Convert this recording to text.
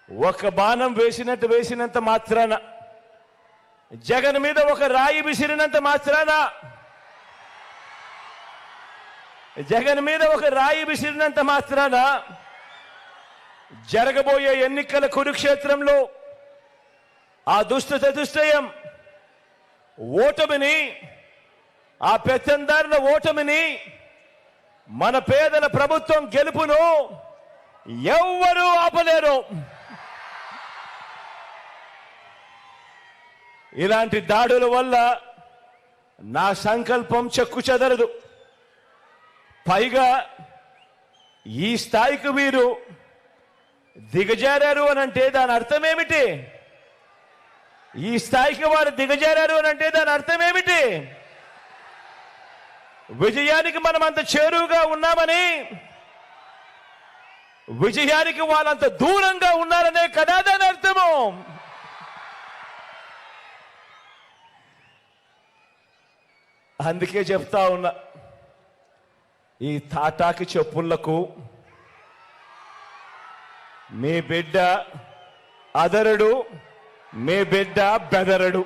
ఒక బాణం వేసినంత మాత్రాన, జగన్ మీద ఒక రాయి విసిరినంత మాత్రాన, జగన్ మీద ఒక రాయి విసిరినంత మాత్రాన జరగబోయే ఎన్నికల కురుక్షేత్రంలో ఆ దుష్టయం ఓటమిని, ఆ పెత్తందారుల ఓటమిని, మన పేదల ప్రభుత్వం గెలుపును ఎవ్వరూ ఆపలేరు. ఇలాంటి దాడుల వల్ల నా సంకల్పం చెక్కు చెదరదు. పైగా ఈ స్థాయికి వీరు దిగజారారు అని అంటే దాని అర్థం ఏమిటి? ఈ స్థాయికి వారు దిగజారారు అని అంటే దాని అర్థం ఏమిటి? విజయానికి మనం అంత చేరువుగా ఉన్నామని, విజయానికి వాళ్ళంత దూరంగా ఉన్నారనే కదా దాని అర్థము. అందుకే చెప్తా ఉన్నా, ఈ తాటాకి చెప్పులకు మీ బిడ్డ అదరడు, మీ బిడ్డ బెదరడు.